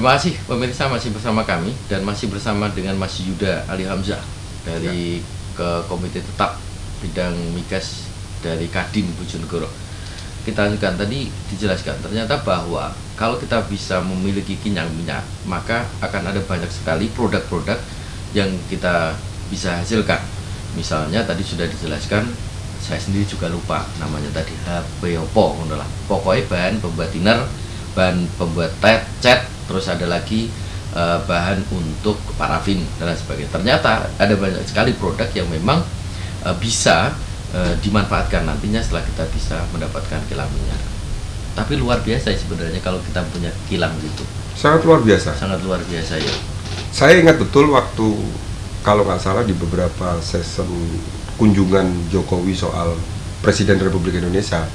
Terima kasih pemirsa, masih bersama kami dan masih bersama dengan Mas Yuda Ali Hamzah dari Komite Tetap Bidang Migas dari Kadin Bojonegoro. Kita lanjutkan, tadi dijelaskan ternyata bahwa kalau kita bisa memiliki kinyang minyak, maka akan ada banyak sekali produk-produk yang kita bisa hasilkan. Misalnya tadi sudah dijelaskan, saya sendiri juga lupa namanya tadi, HP opo, pokoknya bahan pembuat thinner, bahan pembuat cat, terus ada lagi bahan untuk parafin dan lain sebagainya. Ternyata ada banyak sekali produk yang memang bisa dimanfaatkan nantinya setelah kita bisa mendapatkan kilang minyak. Tapi luar biasa sebenarnya kalau kita punya kilang gitu. Sangat luar biasa. Sangat luar biasa ya. Saya ingat betul waktu, kalau nggak salah di beberapa season kunjungan Jokowi soal Presiden Republik Indonesia,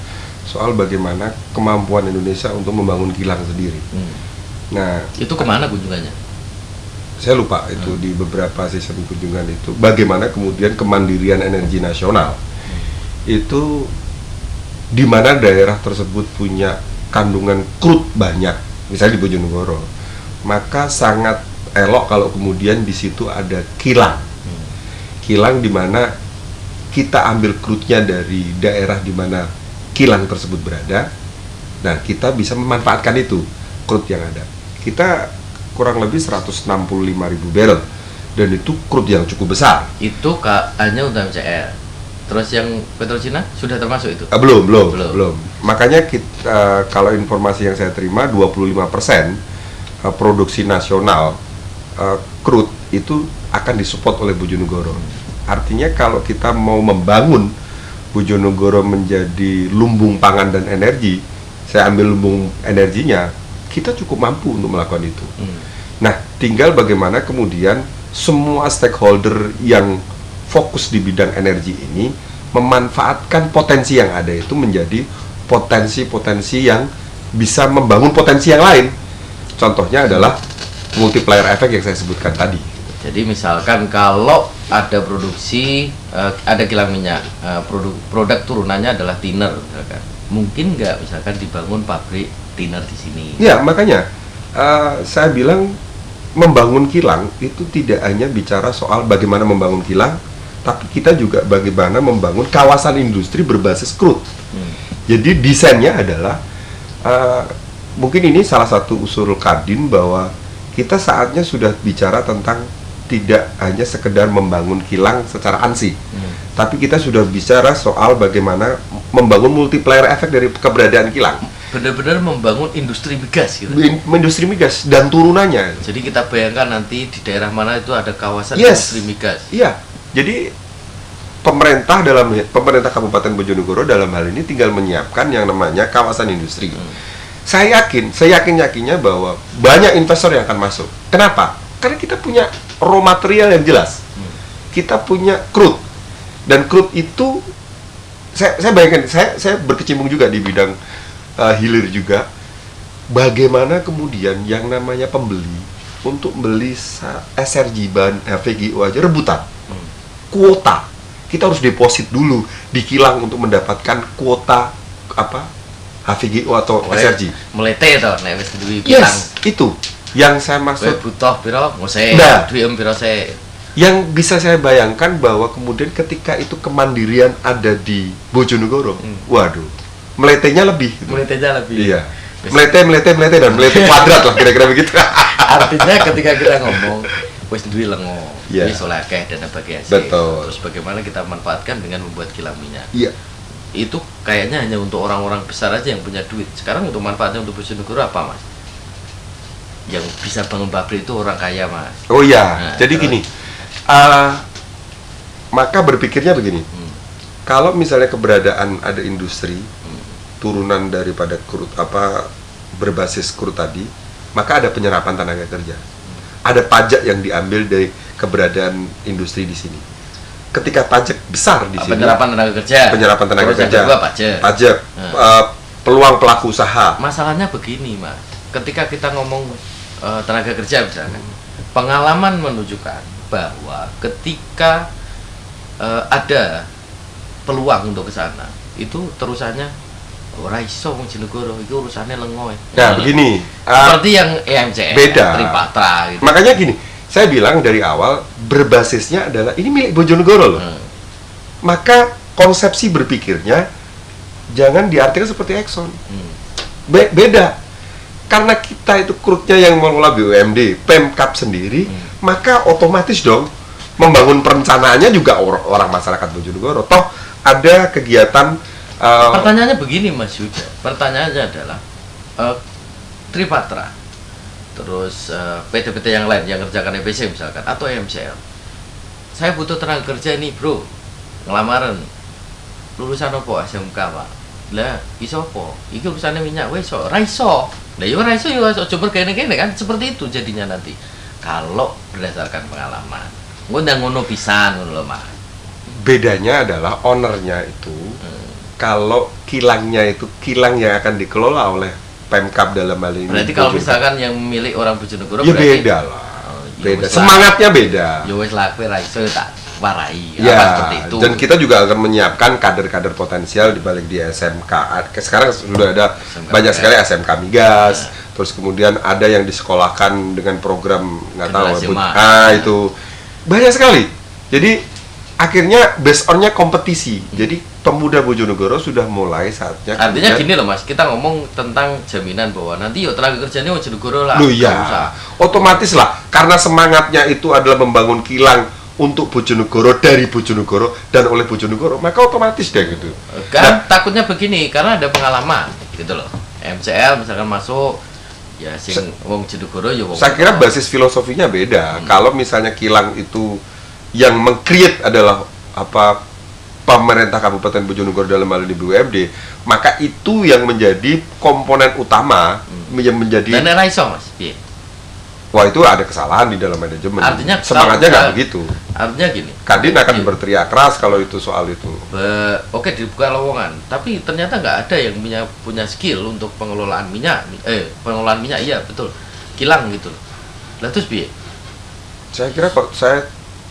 soal bagaimana kemampuan Indonesia untuk membangun kilang sendiri. Nah, itu kemana kunjungannya? Saya lupa itu di beberapa season kunjungan itu. Bagaimana kemudian kemandirian energi nasional itu, di mana daerah tersebut punya kandungan crude banyak, misalnya di Bojonegoro, maka sangat elok kalau kemudian di situ ada kilang. Kilang di mana kita ambil crude-nya dari daerah di mana kilang tersebut berada. Nah, kita bisa memanfaatkan itu crude yang ada. Kita kurang lebih 165.000 barrel, dan itu crude yang cukup besar. Itu hanya untuk MCR. Terus yang Petrocina sudah termasuk itu? Belum. Makanya kita, kalau informasi yang saya terima, 25% produksi nasional crude itu akan disupport oleh Bojonegoro. Artinya kalau kita mau membangun Bojonegoro menjadi lumbung pangan dan energi, saya ambil lumbung energinya, kita cukup mampu untuk melakukan itu. Nah, tinggal bagaimana kemudian semua stakeholder yang fokus di bidang energi ini memanfaatkan potensi yang ada itu menjadi potensi-potensi yang bisa membangun potensi yang lain. Contohnya adalah multiplier effect yang saya sebutkan tadi. Jadi misalkan kalau ada produksi, ada kilang minyak, produk turunannya adalah thinner misalkan, mungkin nggak misalkan dibangun pabrik thinner di sini? Ya, makanya saya bilang membangun kilang itu tidak hanya bicara soal bagaimana membangun kilang, tapi kita juga bagaimana membangun kawasan industri berbasis crude. Jadi desainnya adalah, mungkin ini salah satu usul Kadin, bahwa kita saatnya sudah bicara tentang tidak hanya sekedar membangun kilang secara ansih, tapi kita sudah bicara soal bagaimana membangun multiplier effect dari keberadaan kilang. Benar-benar membangun industri migas gitu. Industri migas dan turunannya. Jadi kita bayangkan nanti di daerah mana itu ada kawasan Yes. industri migas. Iya. Jadi pemerintah Kabupaten Bojonegoro dalam hal ini tinggal menyiapkan yang namanya kawasan industri. Saya yakinnya bahwa banyak investor yang akan masuk. Kenapa? Karena kita punya raw material yang jelas. Kita punya crude. Dan crude itu, saya bayangkan, saya berkecimpung juga di bidang hilir juga. Bagaimana kemudian yang namanya pembeli untuk beli SRG bahan HVGO aja rebutan. Kuota. Kita harus deposit dulu di kilang untuk mendapatkan kuota HVGO atau SRG. Melete to nek wis duwe kilang. Yes, itu yang saya maksud. Butuh piro ngose, Nah, duwe piro se. Yang bisa saya bayangkan bahwa kemudian ketika itu kemandirian ada di Bojonegoro, waduh, meletenya lebih. Gitu. Meletenya lebih. Iya. Melete dan melete kuadrat lah kira-kira begitu. Artinya ketika kita ngomong wis duwe lengo, Iya. wis oleh akeh dan sebagainya. Betul. Terus bagaimana kita manfaatkan dengan membuat kilang minyak? Iya. Itu kayaknya hanya untuk orang-orang besar aja yang punya duit. Sekarang untuk manfaatnya untuk Bojonegoro apa, Mas? Yang bisa bangun pabrik itu orang kaya, Mas. Oh iya. Nah, Jadi terus. gini. Maka berpikirnya begini. Kalau misalnya keberadaan ada industri turunan daripada crude berbasis crude tadi, maka ada penyerapan tenaga kerja. Ada pajak yang diambil dari keberadaan industri di sini. Ketika pajak besar di sini, Penyerapan tenaga kerja. Terus yang kedua pajak. Peluang pelaku usaha. Masalahnya begini, Mas. Ketika kita ngomong tenaga kerja misalkan, pengalaman menunjukkan bahwa ketika ada peluang untuk ke sana, itu terusannya ora iso wong Bojonegoro iki urusane lengo. Nah, begini. Seperti yang EMCL, Beda. Tripatra gitu. Makanya gini, saya bilang dari awal berbasisnya adalah ini milik Bojonegoro loh. Maka konsepsi berpikirnya jangan diartikan seperti Exxon. Beda. Karena kita itu krutnya yang mengelola BUMD, Pemkab sendiri, maka otomatis dong membangun perencanaannya juga orang masyarakat Bojonegoro. Toh ada kegiatan pertanyaannya begini Mas Yuda, pertanyaannya adalah Tripatra, terus PT-PT yang lain yang kerjakan EPC misalkan atau MCL, saya butuh tenaga kerja nih bro, ngelamaran, lulusan apa SMK pak, lah iso apa, iki urusannya minyak, wes so, raiso, lah yo raiso yo coba kene-kene kan, seperti itu jadinya nanti, kalau berdasarkan pengalaman, ngundang ngono pisan ngono lho Mas. Bedanya adalah ownernya itu kalau kilangnya itu kilang yang akan dikelola oleh Pemkab dalam hal ini. Berarti kalau misalkan yang milik orang Bojonegoro ya berarti beda lah. Beda. wis Semangatnya beda. Ya wis lah kowe ra iso tak warai. Ya, seperti itu. dan kita juga akan menyiapkan kader-kader potensial di balik di SMK. Sekarang sudah ada SMK banyak ya. sekali SMK Migas. Terus kemudian ada yang disekolahkan dengan program nggak tahu Generasi emas. itu banyak sekali. Jadi akhirnya based on-nya kompetisi. Jadi pemuda Bojonegoro sudah mulai saatnya. Artinya kemudian- gini loh Mas, kita ngomong tentang jaminan bahwa nanti yo tenaga kerjanya Bojonegoro lah. Loh nggak ya, usah. otomatis lah. Karena semangatnya itu adalah membangun kilang untuk Bojonegoro, dari Bojonegoro, dan oleh Bojonegoro, maka otomatis deh gitu. Kan takutnya begini, karena ada pengalaman gitu loh. MCL misalkan masuk, ya sing wong Bojonegoro ya wong. Saya kira basis filosofinya beda. Kalau misalnya kilang itu yang meng-create adalah apa pemerintah Kabupaten Bojonegoro dalam hal ini BUMD, maka itu yang menjadi komponen utama yang menjadi. Dan ra iso Mas. Piye? Wah, itu ada kesalahan di dalam manajemen. Artinya semangatnya nggak kalau- begitu. Artinya gini. Kadin akan Iya. berteriak keras kalau itu soal itu. Oke dibuka lowongan, tapi ternyata nggak ada yang punya skill untuk pengelolaan minyak. Pengelolaan minyak iya betul, kilang gitu. Lah terus piye? Saya kira kok saya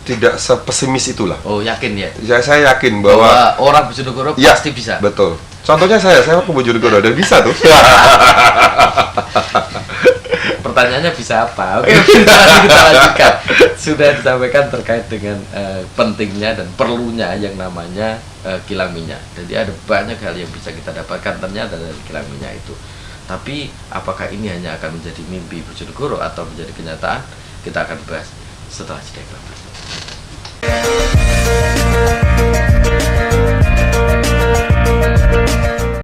tidak sepesimis itulah. Oh yakin ya? Saya yakin Bahwa bahwa orang Bojonegoro ya, pasti bisa. betul. Contohnya saya ke Bojonegoro dan bisa tuh. Pertanyaannya bisa apa? Oke, kita lanjutkan. Sudah disampaikan terkait dengan pentingnya dan perlunya yang namanya kilang minyak. Jadi ada banyak hal yang bisa kita dapatkan ternyata dari kilang minyak itu. Tapi apakah ini hanya akan menjadi mimpi Bojonegoro atau menjadi kenyataan? Kita akan bahas setelah jeda.